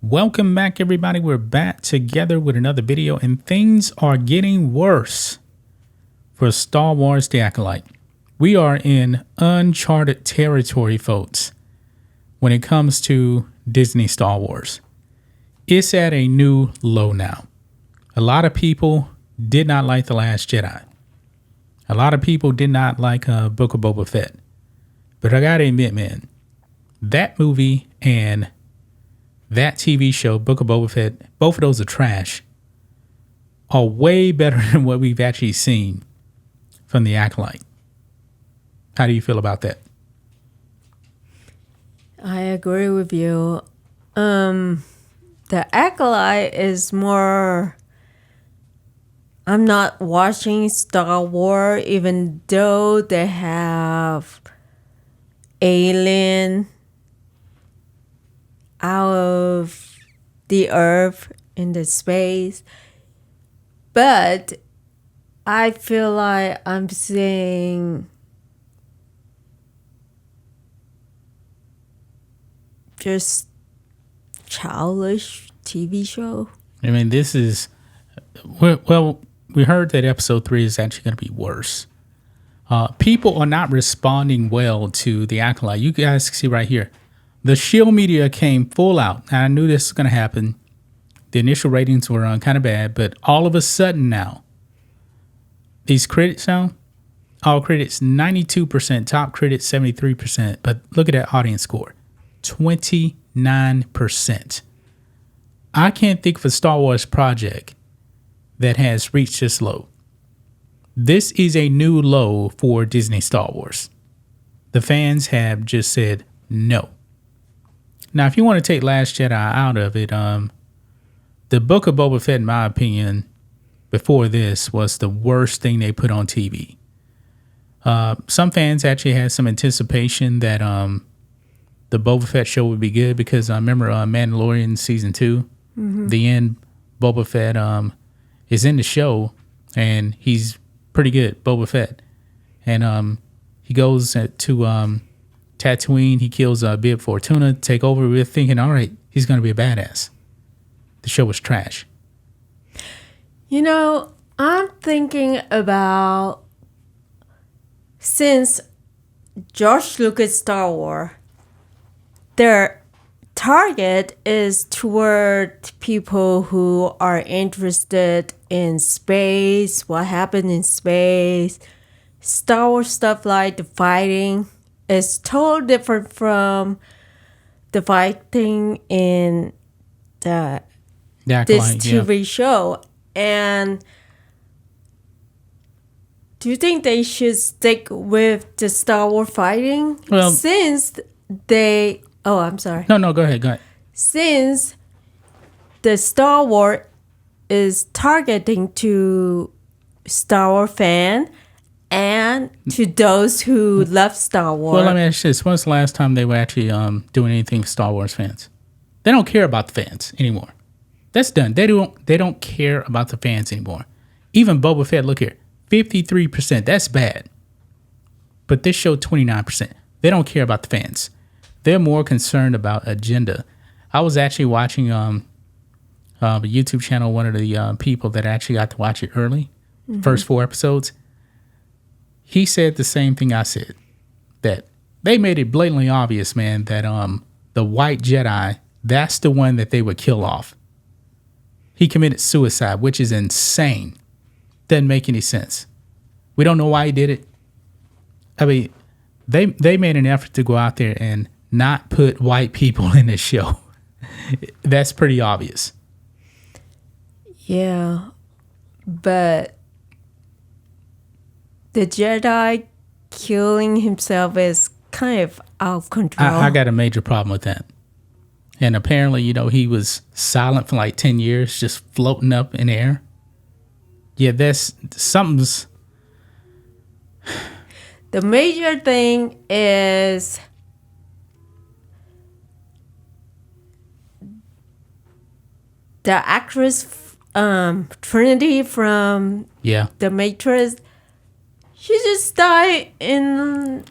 Welcome back, everybody. We're back together with another video, and things are getting worse for Star Wars The Acolyte. We are in uncharted territory, folks, when it comes to Disney Star Wars. It's at a new low now. A lot of people did not like The Last Jedi. A lot of people did not like Book of Boba Fett. But I gotta admit, man, that movie and that TV show, Book of Boba Fett, both of those are trash, are way better than what we've actually seen from The Acolyte. How do you feel about that? I agree with you. The Acolyte is more... I'm not watching Star Wars, even though they have alien out of the earth in the space, but I feel like I'm seeing just childish TV show. I mean, this is, well, we heard that episode 3 is actually going to be worse. People are not responding well to The Acolyte. You guys can see right here. The Shield media came full out. And I knew this was going to happen. The initial ratings were kind of bad, but all of a sudden now, these critics now, all critics 92%, top critics 73%. But look at that audience score, 29%. I can't think of a Star Wars project that has reached this low. This is a new low for Disney Star Wars. The fans have just said no. Now, if you want to take Last Jedi out of it, the Book of Boba Fett, in my opinion, before this, was the worst thing they put on TV. Some fans actually had some anticipation that the Boba Fett show would be good because I remember Mandalorian Season 2, the end, Boba Fett is in the show, and he's pretty good, Boba Fett. And he goes to Tatooine, he kills Bib Fortuna, take over. We're thinking, all right, he's going to be a badass. The show was trash. You know, I'm thinking about, since George Lucas Star Wars, their target is toward people who are interested in space, what happened in space. Star Wars stuff like the fighting is totally different from the fighting in this TV show. And do you think they should stick with the Star Wars fighting? Well, since they... Oh, I'm sorry. No, go ahead. Since the Star Wars is targeting to Star Wars fan and to those who love Star Wars. Well, let me ask you this. When was the last time they were actually doing anything for Star Wars fans? They don't care about the fans anymore. That's done. They don't care about the fans anymore. Even Boba Fett, look here, 53%. That's bad. But this show, 29%. They don't care about the fans. They're more concerned about agenda. I was actually watching a YouTube channel, one of the people that actually got to watch it early, first 4 episodes. He said the same thing I said, that they made it blatantly obvious, man, that the white Jedi, that's the one that they would kill off. He committed suicide, which is insane. Doesn't make any sense. We don't know why he did it. I mean, they made an effort to go out there and not put white people in this show. That's pretty obvious. Yeah, but the Jedi killing himself is kind of out of control. I got a major problem with that. And apparently, he was silent for like 10 years, just floating up in air. Yeah, something's... The major thing is the actress Trinity from The Matrix. She just died in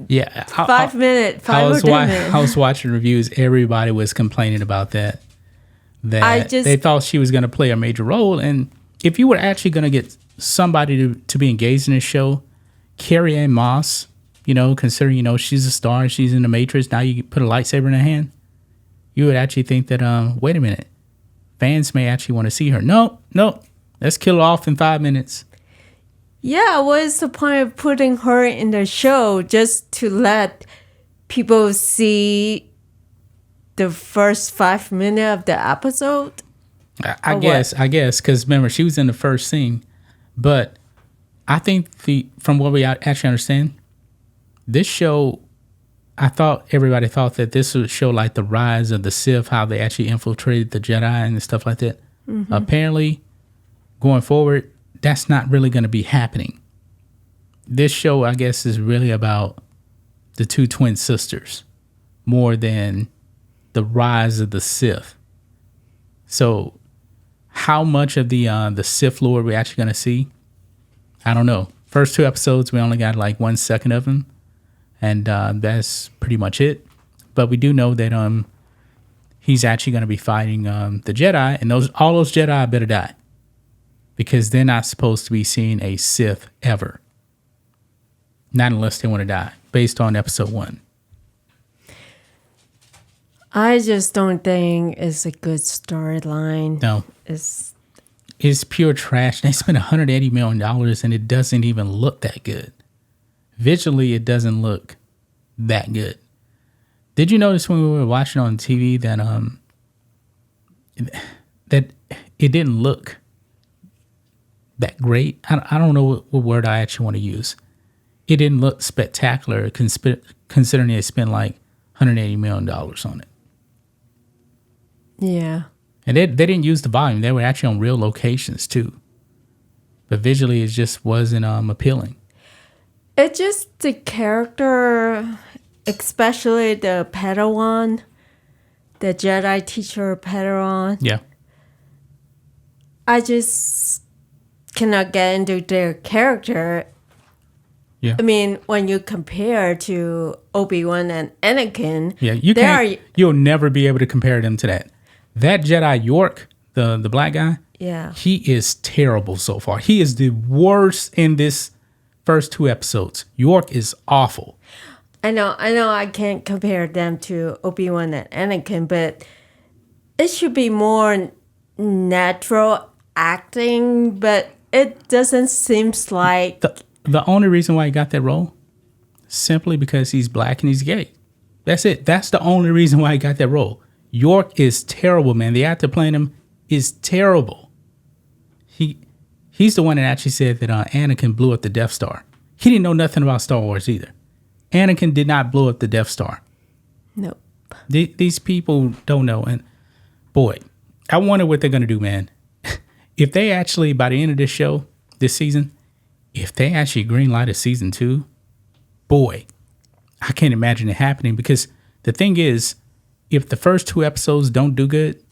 Yeah, 5 minutes, 5 I or was 10 minutes. I was watching reviews. Everybody was complaining about that. They thought she was going to play a major role, and if you were actually going to get somebody to be engaged in this show, Carrie Ann Moss, considering she's a star and she's in the Matrix. Now you put a lightsaber in her hand. You would actually think that wait a minute, fans may actually want to see her. No, let's kill her off in 5 minutes. Yeah, what's the point of putting her in the show just to let people see the first 5 minutes of the episode? I guess, because remember, she was in the first scene. But I think from what we actually understand, this show, everybody thought that this would show like the rise of the Sith, how they actually infiltrated the Jedi and stuff like that. Mm-hmm. Apparently, going forward, that's not really going to be happening. This show, I guess, is really about the two twin sisters more than the rise of the Sith. So, how much of the Sith Lord we're actually going to see? I don't know. First 2 episodes, we only got like 1 second of him, and that's pretty much it. But we do know that he's actually going to be fighting the Jedi, and all those Jedi better die, because they're not supposed to be seeing a Sith ever. Not unless they want to die, based on episode 1. I just don't think it's a good storyline. No. It's pure trash. They spent $180 million and it doesn't even look that good. Visually, it doesn't look that good. Did you notice when we were watching on TV that it didn't look that great? I don't know what word I actually want to use. It didn't look spectacular considering they spent like $180 million on it. Yeah. And they didn't use the volume. They were actually on real locations too. But visually, it just wasn't appealing. It just the character, especially the Padawan, the Jedi teacher Padawan. Yeah. I just cannot get into their character. Yeah. I mean, when you compare to Obi-Wan and Anakin, yeah, you'll never be able to compare them to that. That Jedi York, the black guy, yeah, he is terrible so far. He is the worst in this first 2 episodes. York is awful. I know I can't compare them to Obi-Wan and Anakin, but it should be more natural acting, but it doesn't seem like... The only reason why he got that role, simply because he's black and he's gay. That's it. That's the only reason why he got that role. York is terrible, man. The actor playing him is terrible. He's the one that actually said that Anakin blew up the Death Star. He didn't know nothing about Star Wars either. Anakin did not blow up the Death Star. Nope. These people don't know. And boy, I wonder what they're going to do, man. If they actually, by the end of this show, this season, if they actually greenlight a season 2, boy, I can't imagine it happening, because the thing is, if the first 2 episodes don't do good,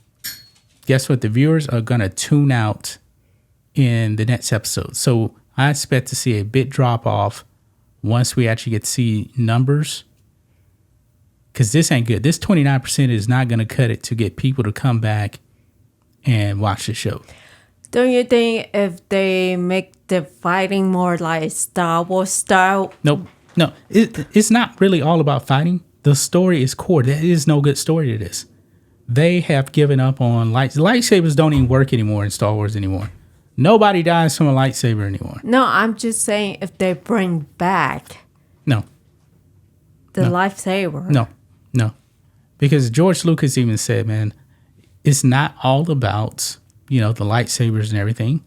guess what? The viewers are going to tune out in the next episode. So I expect to see a bit drop off once we actually get to see numbers, because this ain't good. This 29% is not going to cut it to get people to come back and watch the show. Don't you think if they make the fighting more like Star Wars style? Nope. No, it's not really all about fighting. The story is core. There is no good story to this. They have given up on lightsabers. Don't even work anymore in Star Wars anymore. Nobody dies from a lightsaber anymore. No, I'm just saying if they bring back the lightsaber. No. Because George Lucas even said, man, it's not all about, the lightsabers and everything.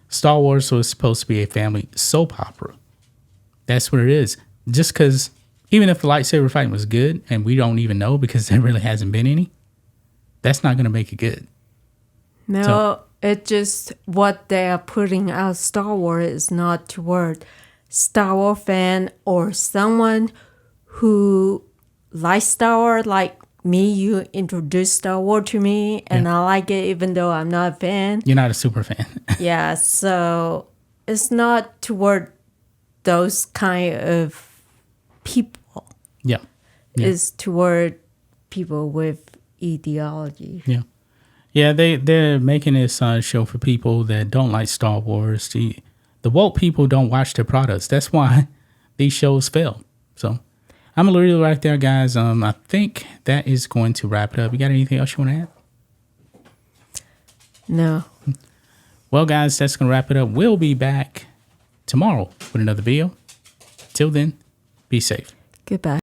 Star Wars was supposed to be a family soap opera. That's what it is. Just because, even if the lightsaber fighting was good, and we don't even know because there really hasn't been any, that's not going to make it good. No, it just what they are putting out Star Wars is not toward Star Wars fan or someone who likes Star Wars like me. You introduced Star Wars to me and I like it even though I'm not a fan. You're not a super fan. Yeah, so it's not toward those kind of people. Yeah. Yeah. is toward people with ideology. Yeah. Yeah, they're making this show for people that don't like Star Wars. The woke people don't watch their products. That's why these shows fail. So I'm gonna leave it right there, guys. I think that is going to wrap it up. You got anything else you want to add? No. Well, guys, that's gonna wrap it up. We'll be back tomorrow with another video. Till then, be safe. Goodbye.